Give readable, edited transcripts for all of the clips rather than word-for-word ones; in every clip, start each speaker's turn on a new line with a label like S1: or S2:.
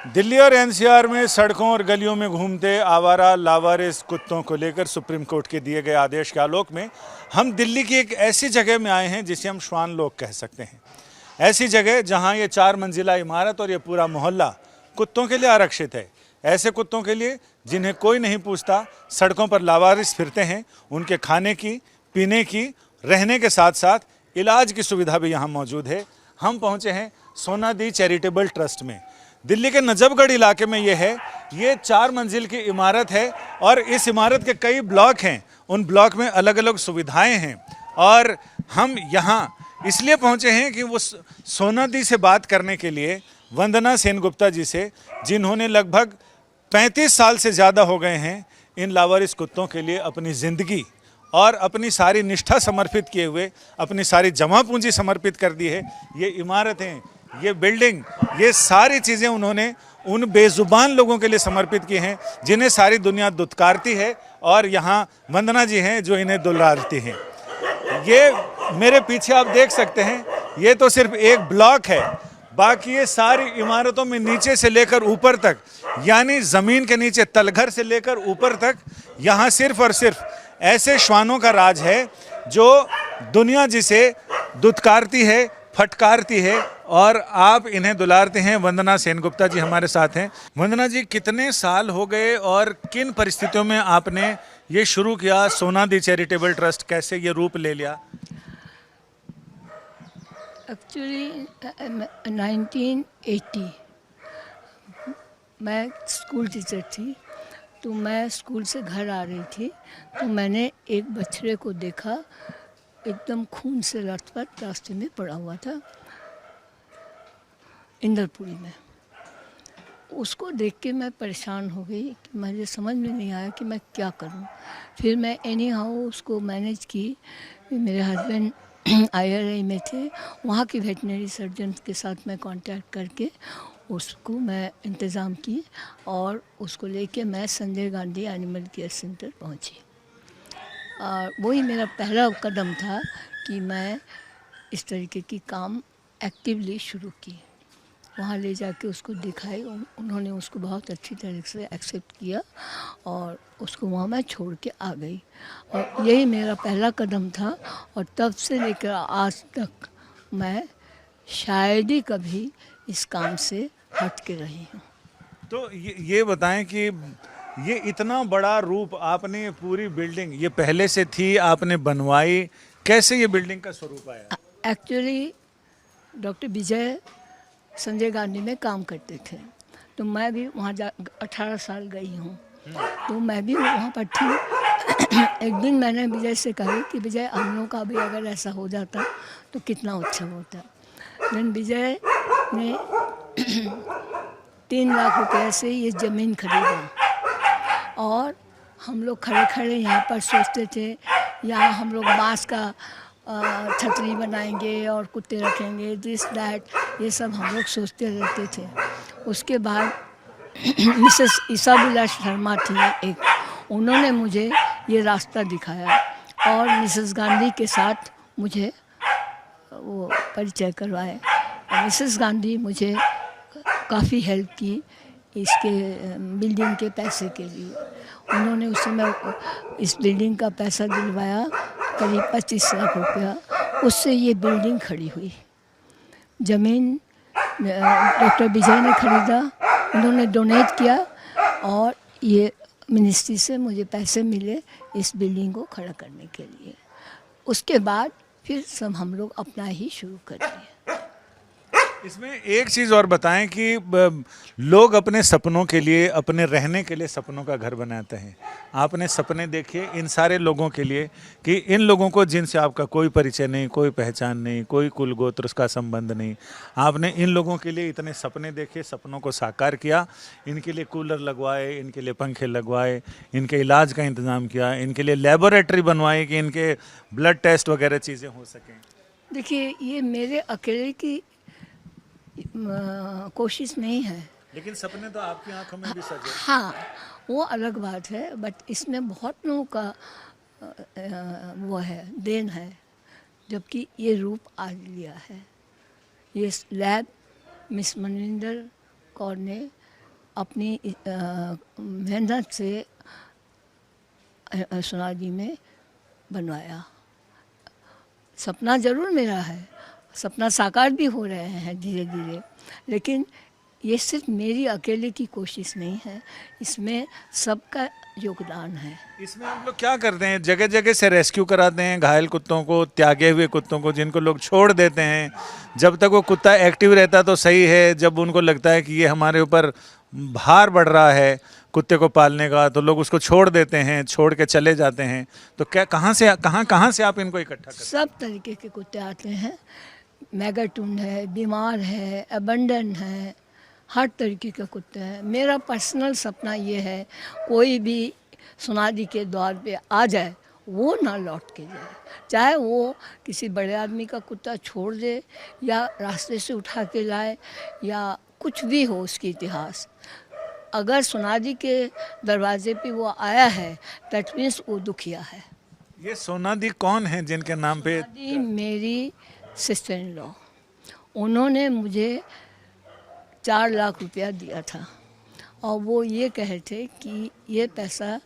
S1: दिल्ली और एनसीआर में सड़कों और गलियों में घूमते आवारा लावारिस कुत्तों को लेकर सुप्रीम कोर्ट के दिए गए आदेश के आलोक में हम दिल्ली की एक ऐसी जगह में आए हैं जिसे हम श्वान लोक कह सकते हैं। ऐसी जगह जहां ये 4 मंजिला इमारत और ये पूरा मोहल्ला कुत्तों के लिए आरक्षित है। ऐसे कुत्तों के लिए जिन्हें कोई नहीं पूछता, सड़कों पर लावारिस फिरते हैं। उनके खाने की, पीने की, रहने के साथ साथ इलाज की सुविधा भी यहाँ मौजूद है। हम पहुँचे हैं सोनादी चैरिटेबल ट्रस्ट में। दिल्ली के नजफगढ़ इलाके में ये 4 मंजिल की इमारत है और इस इमारत के कई ब्लॉक हैं। उन ब्लॉक में अलग अलग सुविधाएं हैं और हम यहाँ इसलिए पहुँचे हैं कि वो सोनादी से बात करने के लिए वंदना सेनगुप्ता जी से, जिन्होंने लगभग 35 साल से ज़्यादा हो गए हैं इन लावारिस कुत्तों के लिए अपनी ज़िंदगी और अपनी सारी निष्ठा समर्पित किए हुए, अपनी सारी जमा पूंजी समर्पित कर दी है। ये इमारतें, ये बिल्डिंग, ये सारी चीज़ें उन्होंने उन बेजुबान लोगों के लिए समर्पित की हैं जिन्हें सारी दुनिया दुत्कारती है और यहाँ वंदना जी हैं जो इन्हें दुलारती हैं। ये मेरे पीछे आप देख सकते हैं, ये तो सिर्फ एक ब्लॉक है। बाकी ये सारी इमारतों में नीचे से लेकर ऊपर तक, यानी ज़मीन के नीचे तलघर से लेकर ऊपर तक, यहाँ सिर्फ और सिर्फ ऐसे श्वानों का राज है जो दुनिया जिसे दुत्कारती है, फटकारती है और आप इन्हें दुलारते हैं। वंदना सेनगुप्ता जी हमारे साथ हैं। वंदना जी, कितने साल हो गए और किन परिस्थितियों में आपने ये शुरू किया? सोनादी चैरिटेबल ट्रस्ट कैसे ये रूप ले लिया?
S2: एक्चुअली 1980 मैं स्कूल टीचर थी, तो मैं स्कूल से घर आ रही थी तो मैंने एक बछड़े को देखा, एकदम खून से लथपथ रास्ते में पड़ा हुआ था इंदरपुरी में। उसको देख के मैं परेशान हो गई कि मुझे समझ में नहीं आया कि मैं क्या करूं। फिर मैं एनी हाउ उसको मैनेज की। मेरे हस्बैंड IRI में थे, वहाँ की वेटनरी सर्जन के साथ मैं कांटेक्ट करके उसको मैं इंतज़ाम की और उसको लेके मैं Sanjay Gandhi animal care centre पहुँची। वही मेरा पहला कदम था कि मैं इस तरीके की काम एक्टिवली शुरू की। वहाँ ले जाके उसको दिखाई, उन्होंने उसको बहुत अच्छी तरह से एक्सेप्ट किया और उसको वहाँ मैं छोड़ के आ गई। और यही मेरा पहला कदम था और तब से लेकर आज तक मैं शायद ही कभी इस काम से हट के रही हूँ।
S1: तो ये बताएं कि ये इतना बड़ा रूप आपने, पूरी बिल्डिंग ये पहले से थी, आपने बनवाई, कैसे ये बिल्डिंग का स्वरूप आया?
S2: एक्चुअली डॉक्टर विजय संजय गांधी में काम करते थे, तो मैं भी वहाँ 18 साल गई हूँ, तो मैं भी वहाँ पर थी। एक दिन मैंने विजय से कहा कि विजय, हम लोग का भी अगर ऐसा हो जाता तो कितना अच्छा होता। देन विजय ने 3 लाख रुपए से ये ज़मीन खरीदा और हम लोग खड़े खड़े यहाँ पर सोचते थे यहाँ हम लोग बांस का छतरी बनाएंगे और कुत्ते रखेंगे, दिस दैट, ये सब हम लोग सोचते रहते थे। उसके बाद मिसेस ईसाबुला शर्मा थी एक, उन्होंने मुझे ये रास्ता दिखाया और मिसेस गांधी के साथ मुझे वो परिचय करवाए। मिसेस गांधी मुझे काफ़ी हेल्प की इसके बिल्डिंग के पैसे के लिए। उन्होंने उस समय इस बिल्डिंग का पैसा दिलवाया, करीब 25 लाख रुपया। उससे ये बिल्डिंग खड़ी हुई। ज़मीन डॉक्टर विजय ने खरीदा, उन्होंने डोनेट किया और ये मिनिस्ट्री से मुझे पैसे मिले इस बिल्डिंग को खड़ा करने के लिए। उसके बाद फिर सब हम लोग अपना ही शुरू कर दिए।
S1: इसमें एक चीज़ और बताएं कि लोग अपने सपनों के लिए, अपने रहने के लिए सपनों का घर बनाते हैं। आपने सपने देखे इन सारे लोगों के लिए कि इन लोगों को जिनसे आपका कोई परिचय नहीं, कोई पहचान नहीं, कोई कुल गोत्र का संबंध नहीं, आपने इन लोगों के लिए इतने सपने देखे, सपनों को साकार किया, इनके लिए कूलर लगवाए, इनके लिए पंखे लगवाए, इनके इलाज का इंतज़ाम किया, इनके लिए लेबोरेटरी बनवाई कि इनके ब्लड टेस्ट वगैरह चीज़ें हो सकें।
S2: देखिए, ये मेरे अकेले की कोशिश नहीं है,
S1: लेकिन सपने तो आपकी आंखों में भी सजे।
S2: हाँ, वो अलग बात है, बट इसमें बहुत लोगों का वो है, देन है, जबकि ये रूप आज लिया है। ये लैब मिस मनिंदर कौर ने अपनी मेहनत से सोनाली में बनवाया। सपना ज़रूर मेरा है, सपना साकार भी हो रहे हैं धीरे धीरे, लेकिन ये सिर्फ मेरी अकेले की कोशिश नहीं है, इसमें सबका योगदान है।
S1: इसमें हम लोग क्या करते हैं, जगह जगह से रेस्क्यू कराते हैं घायल कुत्तों को, त्यागे हुए कुत्तों को, जिनको लोग छोड़ देते हैं। जब तक वो कुत्ता एक्टिव रहता तो सही है, जब उनको लगता है कि ये हमारे ऊपर भार बढ़ रहा है कुत्ते को पालने का, तो लोग उसको छोड़ देते हैं, छोड़ के चले जाते हैं। तो क्या कहाँ से आप इनको इकट्ठा करते हैं?
S2: सब तरीके के कुत्ते आते हैं, मैगाटून है, बीमार है, अबंडन है, हर तरीके के कुत्ते हैं। मेरा पर्सनल सपना ये है, कोई भी सोनाली के द्वार पे आ जाए वो ना लौट के जाए, चाहे वो किसी बड़े आदमी का कुत्ता छोड़ दे या रास्ते से उठा के लाए या कुछ भी हो उसकी इतिहास, अगर सोनाली के दरवाजे पे वो आया है दैट मीन्स वो दुखिया है।
S1: ये सोनाली कौन है जिनके नाम पे?
S2: सोनाली मेरी सिस्टर इन लॉ, उन्होंने मुझे 4 लाख रुपया दिया था और वो ये कहे थे कि ये पैसा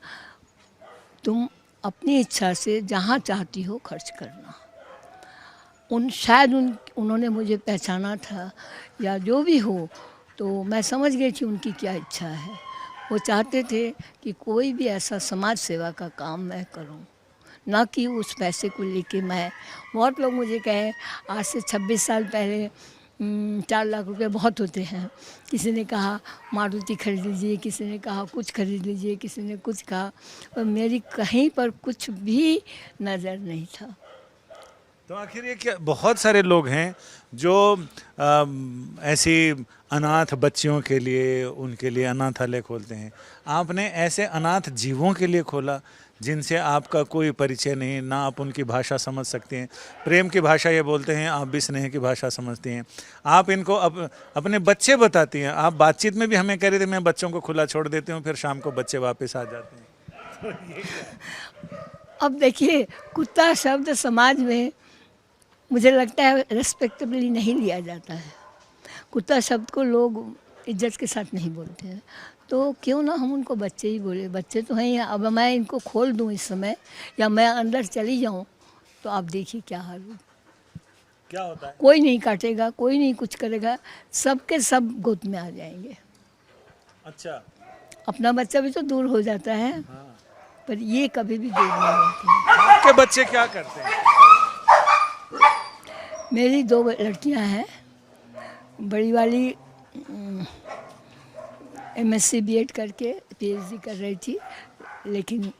S2: तुम अपनी इच्छा से जहाँ चाहती हो खर्च करना। शायद उन्होंने मुझे पहचाना था या जो भी हो, तो मैं समझ गई थी उनकी क्या इच्छा है। वो चाहते थे कि कोई भी ऐसा समाज सेवा का काम मैं करूं, ना कि उस पैसे को लेके मैं। बहुत लोग मुझे कहे आज से 26 साल पहले 4 लाख रुपए बहुत होते हैं। किसी ने कहा मारुति खरीद लीजिए, किसी ने कहा कुछ खरीद लीजिए, किसी ने कुछ कहा, पर मेरी कहीं पर कुछ भी नज़र नहीं था।
S1: तो आखिर ये क्या, बहुत सारे लोग हैं जो ऐसी अनाथ बच्चियों के लिए, उनके लिए अनाथालय खोलते हैं। आपने ऐसे अनाथ जीवों के लिए खोला जिनसे आपका कोई परिचय नहीं, ना आप उनकी भाषा समझ सकते हैं। प्रेम की भाषा ये बोलते हैं, आप भी स्नेह की भाषा समझती हैं। आप इनको अपने बच्चे बताती हैं। आप बातचीत में भी हमें कह रहे थे मैं बच्चों को खुला छोड़ देती हूँ, फिर शाम को बच्चे वापस आ जाते हैं। तो ये क्या?
S2: अब देखिए, कुत्ता शब्द समाज में मुझे लगता है रेस्पेक्टेबली नहीं लिया जाता है। कुत्ता शब्द को लोग इज्जत के साथ नहीं बोलते हैं, तो क्यों ना हम उनको बच्चे ही बोले। बच्चे तो हैं ही। अब मैं इनको खोल दूं इस समय या मैं अंदर चली जाऊं तो आप देखिए क्या हाल हो।
S1: क्या होता है?
S2: कोई नहीं काटेगा, कोई नहीं कुछ करेगा, सब के सब गोद में आ जाएंगे।
S1: अच्छा।
S2: अपना बच्चा भी तो दूर हो जाता है,
S1: हाँ।
S2: पर ये कभी भी दूर नहीं होते।
S1: आपके बच्चे क्या करते हैं?
S2: मेरी 2 लड़कियां हैं। बड़ी वाली MSc B.Ed करके PhD कर रही थी, लेकिन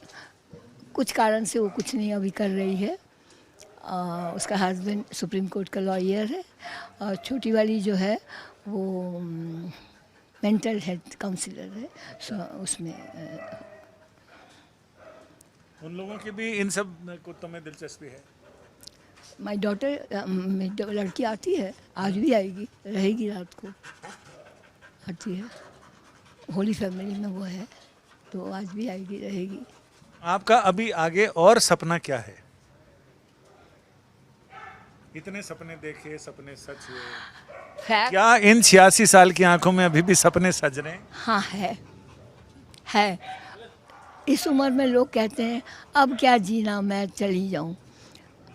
S2: कुछ कारण से वो कुछ नहीं अभी कर रही है। उसका हस्बैंड सुप्रीम कोर्ट का लॉयर है। और छोटी वाली जो है वो मेंटल हेल्थ काउंसलर है। उसमें
S1: उन लोगों की भी इन सब कुत्तों में दिलचस्पी है।
S2: माई डॉटर, मेरी लड़की आती है, आज भी आएगी, रहेगी रात को, आती है। होली फैमिली में वो है, तो आज भी आएगी, रहेगी।
S1: आपका अभी आगे और सपना क्या है? इतने सपने देखे, सपने सच हुए, क्या इन 86 साल की आंखों में अभी भी सपने सज रहे हैं?
S2: हाँ है। इस उम्र में लोग कहते हैं अब क्या जीना, मैं चली जाऊं।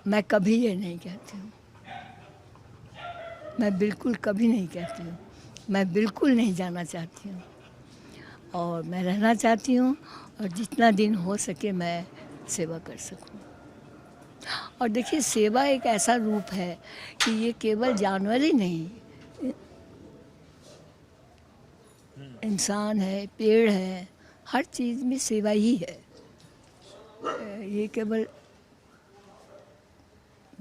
S2: मैं कभी ये नहीं कहती हूँ, मैं बिल्कुल कभी नहीं कहती हूँ। मैं बिल्कुल नहीं जाना चाहती हूँ और मैं रहना चाहती हूँ, और जितना दिन हो सके मैं सेवा कर सकूँ। और देखिए, सेवा एक ऐसा रूप है कि ये केवल जानवर ही नहीं, इंसान है, पेड़ है, हर चीज़ में सेवा ही है। ये केवल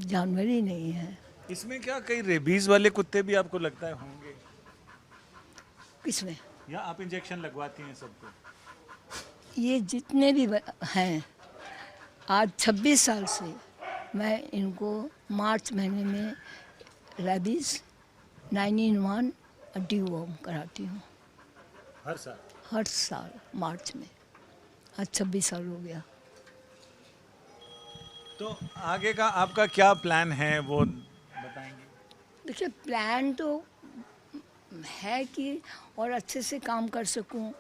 S2: जानवर ही नहीं है।
S1: इसमें क्या कई रेबीज वाले कुत्ते भी आपको लगता है होंगे?
S2: किसमें?
S1: या आप इंजेक्शन लगवाती हैं सबको?
S2: ये जितने भी हैं, आज 26 साल से मैं इनको मार्च महीने में रेबीज़ 9-in-1 डिवॉर्म कराती हूँ।
S1: हर साल?
S2: हर साल मार्च में। आज 26 साल हो गया।
S1: तो आगे का आपका क्या प्लान है वो बताएंगे?
S2: देखिए, प्लान तो है कि और अच्छे से काम कर सकूं।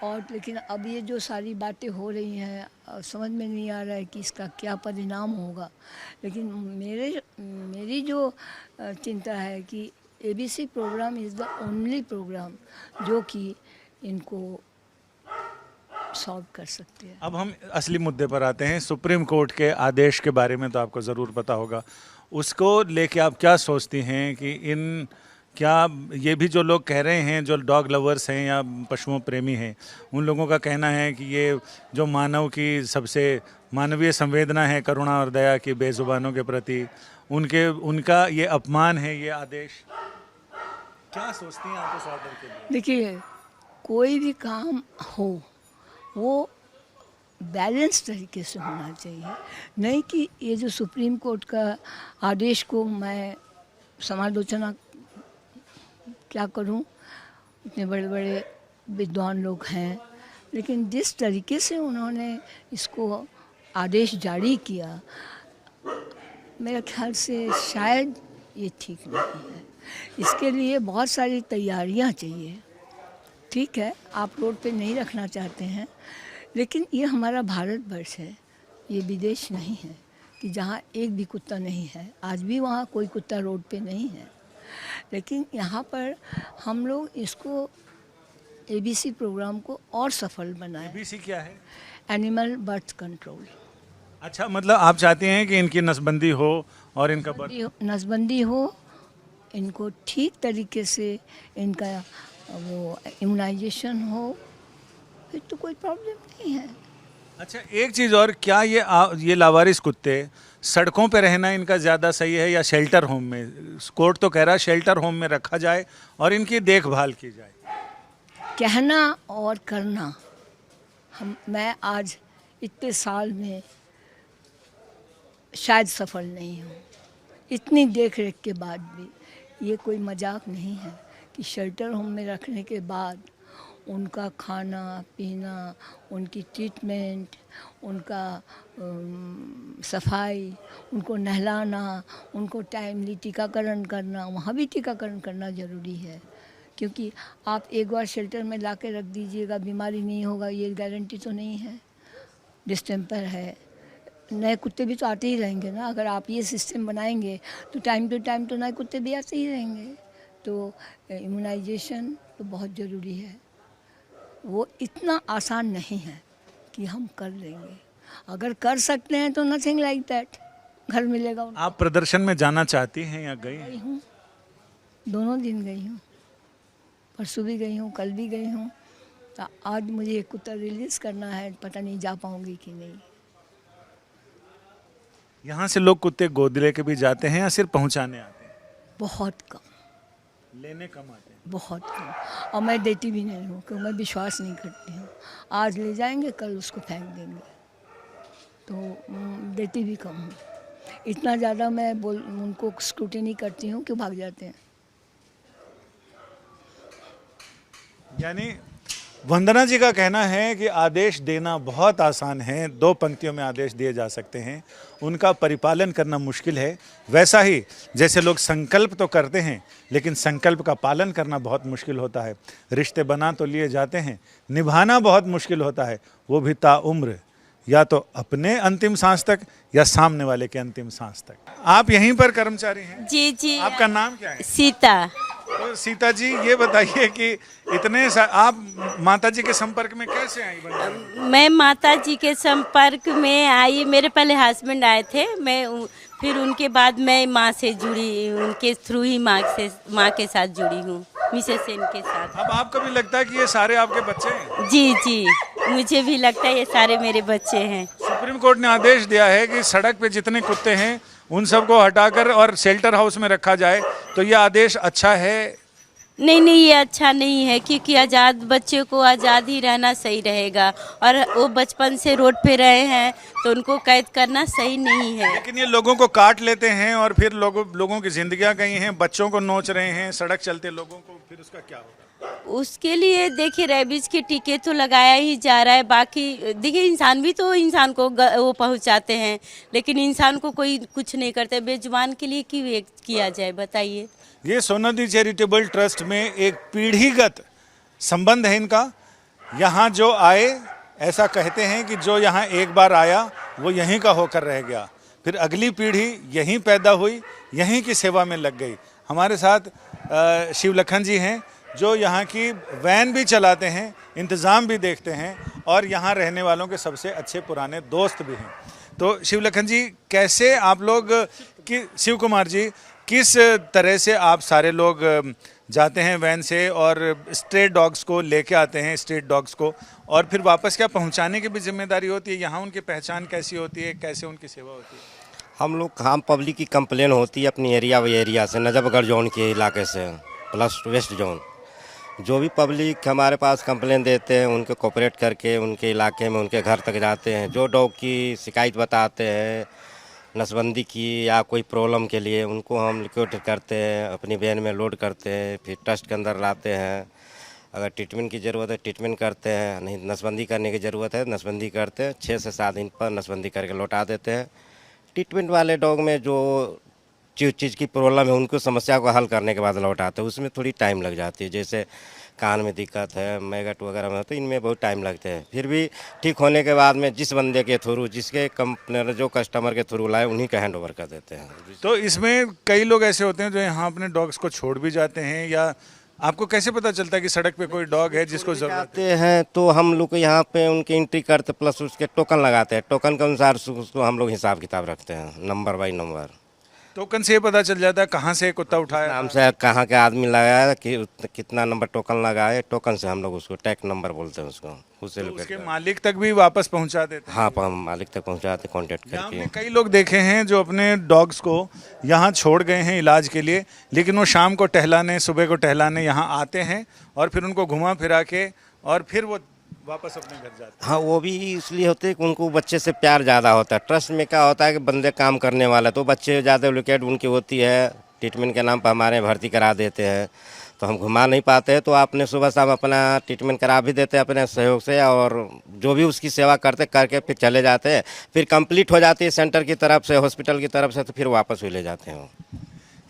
S2: और लेकिन अब ये जो सारी बातें हो रही हैं समझ में नहीं आ रहा है कि इसका क्या परिणाम होगा। लेकिन मेरी जो चिंता है कि ABC programme is the only programme जो कि इनको सॉल्व कर सकते हैं।
S1: अब हम असली मुद्दे पर आते हैं। सुप्रीम कोर्ट के आदेश के बारे में तो आपको ज़रूर पता होगा, उसको लेके आप क्या सोचती हैं कि क्या ये भी जो लोग कह रहे हैं, जो डॉग लवर्स हैं या पशुओं प्रेमी हैं, उन लोगों का कहना है कि ये जो मानव की सबसे मानवीय संवेदना है, करुणा और दया की बेजुबानों के प्रति, उनका ये अपमान है ये आदेश। क्या सोचती हैं आप इस ऑर्डर के लिए?
S2: देखिए, कोई भी काम हो वो बैलेंस तरीके से होना चाहिए, नहीं कि ये जो सुप्रीम कोर्ट का आदेश को मैं समालोचना क्या करूं। इतने बड़े बड़े विद्वान लोग हैं, लेकिन जिस तरीके से उन्होंने इसको आदेश जारी किया, मेरे ख्याल से शायद ये ठीक नहीं है। इसके लिए बहुत सारी तैयारियां चाहिए। ठीक है, आप रोड पे नहीं रखना चाहते हैं, लेकिन ये हमारा भारतवर्ष है, ये विदेश नहीं है कि जहाँ एक भी कुत्ता नहीं है। आज भी वहाँ कोई कुत्ता रोड पे नहीं है, लेकिन यहाँ पर हम लोग इसको एबीसी प्रोग्राम को और सफल बनाएं।
S1: एबीसी क्या है?
S2: Animal birth control.
S1: अच्छा, मतलब आप चाहते हैं कि इनकी नसबंदी हो और इनका
S2: नसबंदी हो, इनको ठीक तरीके से इनका वो इम्यूनाइजेशन हो, फिर तो कोई प्रॉब्लम नहीं है।
S1: अच्छा, एक चीज़ और, क्या ये लावारिस कुत्ते सड़कों पे रहना इनका ज़्यादा सही है या शेल्टर होम में? कोर्ट तो कह रहा है शेल्टर होम में रखा जाए और इनकी देखभाल की जाए।
S2: कहना और करना, मैं आज इतने साल में शायद सफल नहीं हूँ। इतनी देख रेख के बाद भी ये कोई मजाक नहीं है कि शेल्टर होम में रखने के बाद उनका खाना पीना, उनकी ट्रीटमेंट, उनका सफाई, उनको नहलाना, उनको टाइमली टीकाकरण करना, वहाँ भी टीकाकरण करना ज़रूरी है। क्योंकि आप एक बार शेल्टर में ला के रख दीजिएगा, बीमारी नहीं होगा ये गारंटी तो नहीं है। डिस्टेम्पर है, नए कुत्ते भी तो आते ही रहेंगे ना। अगर आप ये सिस्टम बनाएंगे तो टाइम टू टाइम तो नए कुत्ते भी आते ही रहेंगे। तो इम्यूनाइजेशन तो बहुत ज़रूरी है। वो इतना आसान नहीं है कि हम कर लेंगे। अगर कर सकते हैं तो नथिंग लाइक दैट, घर मिलेगा उनको।
S1: आप प्रदर्शन में जाना चाहती हैं या
S2: गई हूँ, दोनों दिन गई हूँ, परसों भी गई हूँ, कल भी गई हूँ। तो आज मुझे एक कुत्ता रिलीज़ करना है, पता नहीं जा पाऊँगी कि नहीं।
S1: यहाँ से लोग कुत्ते गोद लेके भी जाते हैं या सिर्फ पहुँचाने आते हैं?
S2: बहुत कम,
S1: लेने कम आते हैं।
S2: बहुत कम। और मैं देती भी नहीं हूँ, क्योंकि मैं विश्वास नहीं करती हूँ। आज ले जाएंगे, कल उसको फेंक देंगे, तो देती भी कम हूँ। इतना ज़्यादा मैं उनको स्क्रूटिनी करती हूँ कि भाग जाते हैं।
S1: यानी वंदना जी का कहना है कि आदेश देना बहुत आसान है, 2 पंक्तियों में आदेश दिए जा सकते हैं, उनका परिपालन करना मुश्किल है। वैसा ही जैसे लोग संकल्प तो करते हैं, लेकिन संकल्प का पालन करना बहुत मुश्किल होता है। रिश्ते बना तो लिए जाते हैं, निभाना बहुत मुश्किल होता है, वो भी ताउम्र, या तो अपने अंतिम सांस तक या सामने वाले के अंतिम सांस तक। आप यहीं पर कर्मचारी हैं?
S3: जी जी।
S1: आपका नाम क्या है?
S3: सीता।
S1: तो सीता जी, ये बताइए कि आप माता जी के संपर्क में कैसे आई?
S3: मैं माता जी के संपर्क में आई, मेरे पहले हस्बैंड आए थे, फिर उनके बाद मैं माँ से जुड़ी, उनके थ्रू ही माँ के साथ जुड़ी हूँ, मिसेस सेन के साथ।
S1: अब आपको भी लगता है कि ये सारे आपके बच्चे हैं?
S3: जी जी, मुझे भी लगता है ये सारे मेरे बच्चे हैं।
S1: सुप्रीम कोर्ट ने आदेश दिया है कि सड़क पे जितने कुत्ते हैं उन सबको हटाकर और शेल्टर हाउस में रखा जाए, तो ये आदेश अच्छा है?
S3: नहीं, ये अच्छा नहीं है, क्योंकि आज़ाद बच्चे को आज़ाद ही रहना सही रहेगा, और वो बचपन से रोड पे रहे हैं तो उनको कैद करना सही नहीं है।
S1: लेकिन ये लोगों को काट लेते हैं और फिर लोगों की जिंदगियां गई हैं, बच्चों को नोच रहे हैं, सड़क चलते लोगों को, फिर उसका क्या होगा?
S3: उसके लिए देखिए रेबीज के टीके तो लगाया ही जा रहा है, बाकी देखिए इंसान भी तो इंसान को वो पहुंचाते हैं, लेकिन इंसान को कोई कुछ नहीं करते। बेजुबान के लिए क्यों एक किया जाए बताइए।
S1: ये सोनादी चैरिटेबल ट्रस्ट में एक पीढ़ीगत संबंध है इनका। यहाँ जो आए ऐसा कहते हैं कि जो यहाँ एक बार आया वो यहीं का होकर रह गया, फिर अगली पीढ़ी यहीं पैदा हुई, यहीं की सेवा में लग गई। हमारे साथ शिवलखन जी हैं जो यहाँ की वैन भी चलाते हैं, इंतज़ाम भी देखते हैं और यहाँ रहने वालों के सबसे अच्छे पुराने दोस्त भी हैं। तो शिवलखन जी, कैसे आप लोग कि शिव कुमार जी, किस तरह से आप सारे लोग जाते हैं वैन से और स्ट्रीट डॉग्स को लेके आते हैं, स्ट्रीट डॉग्स को, और फिर वापस क्या पहुंचाने की भी जिम्मेदारी होती है? यहाँ उनकी पहचान कैसी होती है, कैसे उनकी सेवा होती है?
S4: हम पब्लिक की कंप्लेन होती है अपनी एरिया से, नजफगढ़ जोन के इलाके से प्लस वेस्ट जोन। जो भी पब्लिक हमारे पास कंप्लेन देते हैं उनके कोऑपरेट करके उनके इलाके में उनके घर तक जाते हैं। जो डॉग की शिकायत बताते हैं नसबंदी की या कोई प्रॉब्लम के लिए, उनको हम लिक्विडेट करते हैं, अपनी वैन में लोड करते हैं, फिर ट्रस्ट के अंदर लाते हैं। अगर ट्रीटमेंट की ज़रूरत है ट्रीटमेंट करते हैं, नहीं नसबंदी करने की ज़रूरत है नसबंदी करते हैं। 6 से 7 दिन पर नसबंदी करके लौटा देते हैं। ट्रीटमेंट वाले डॉग में जो चीज़ की प्रॉब्लम है उनको समस्या को हल करने के बाद लौटाते हैं, उसमें थोड़ी टाइम लग जाती है। जैसे कान में दिक्कत है, मैगट वगैरह में, तो इनमें बहुत टाइम लगते हैं। फिर भी ठीक होने के बाद में जिस बंदे के थ्रू, जिसके कंपनी जो कस्टमर के थ्रू लाए, उन्हीं का हैंड ओवर कर देते हैं।
S1: तो इसमें कई लोग ऐसे होते हैं जो यहाँ अपने डॉग्स को छोड़ भी जाते हैं, या आपको कैसे पता चलता है कि सड़क पे कोई डॉग है जिसको जरूरत
S4: आते हैं तो हम लोग यहाँ पे उनकी एंट्री करते, प्लस उसके टोकन लगाते हैं। टोकन के अनुसार उसको हम लोग हिसाब किताब रखते हैं, नंबर बाई नंबर।
S1: टोकन से ये पता चल जाता है कहाँ से कुत्ता उठाया,
S4: नाम से कहाँ के आदमी लगाया, कि कितना नंबर टोकन लगाए। टोकन से हम लोग उसको टैग नंबर बोलते हैं उसको, उससे
S1: तो उसके मालिक तक भी वापस पहुँचा देते हैं।
S4: हाँ, हम मालिक तक पहुँचाते कॉन्टेक्ट करके।
S1: हमने कई लोग देखे हैं जो अपने डॉग्स को यहाँ छोड़ गए हैं इलाज के लिए, लेकिन वो शाम को टहलाने, सुबह को टहलाने यहाँ आते हैं और फिर उनको घुमा फिरा के और फिर वो वापस अपने घर जाते हैं।
S4: हाँ, वो भी इसलिए होते हैं कि उनको बच्चे से प्यार ज़्यादा होता है। ट्रस्ट में क्या होता है कि बंदे काम करने वाला, तो बच्चे ज़्यादा लोकेट उनकी होती है। ट्रीटमेंट के नाम पर हमारे भर्ती करा देते हैं, तो हम घुमा नहीं पाते हैं, तो आपने सुबह शाम अपना ट्रीटमेंट करा भी देते हैं अपने सहयोग से, और जो भी उसकी सेवा करते करके फिर चले जाते हैं। फिर कंप्लीट हो जाती है सेंटर की तरफ से, हॉस्पिटल की तरफ से, तो फिर वापस भी ले जाते हैं।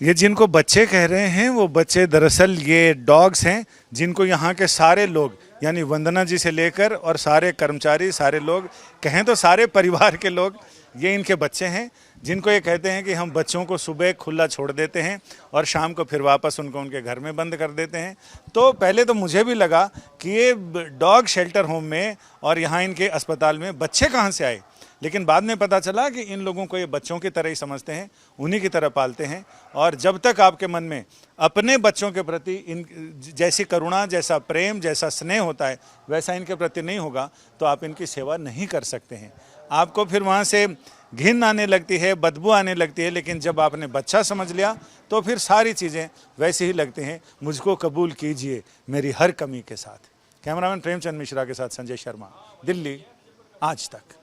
S1: ये जिनको बच्चे कह रहे हैं वो बच्चे दरअसल ये डॉग्स हैं जिनको यहाँ के सारे लोग, यानी वंदना जी से लेकर और सारे कर्मचारी, सारे लोग, कहें तो सारे परिवार के लोग, ये इनके बच्चे हैं, जिनको ये कहते हैं कि हम बच्चों को सुबह खुला छोड़ देते हैं और शाम को फिर वापस उनको उनके घर में बंद कर देते हैं। तो पहले तो मुझे भी लगा कि ये डॉग शेल्टर होम में और यहाँ इनके अस्पताल में बच्चे कहाँ से आए, लेकिन बाद में पता चला कि इन लोगों को ये बच्चों की तरह ही समझते हैं, उन्हीं की तरह पालते हैं। और जब तक आपके मन में अपने बच्चों के प्रति इन जैसी करुणा, जैसा प्रेम, जैसा स्नेह होता है, वैसा इनके प्रति नहीं होगा तो आप इनकी सेवा नहीं कर सकते हैं। आपको फिर वहाँ से घिन आने लगती है, बदबू आने लगती है, लेकिन जब आपने बच्चा समझ लिया तो फिर सारी चीज़ें वैसी ही लगती हैं। मुझको कबूल कीजिए मेरी हर कमी के साथ। कैमरामैन प्रेमचंद मिश्रा के साथ संजय शर्मा, दिल्ली आज तक।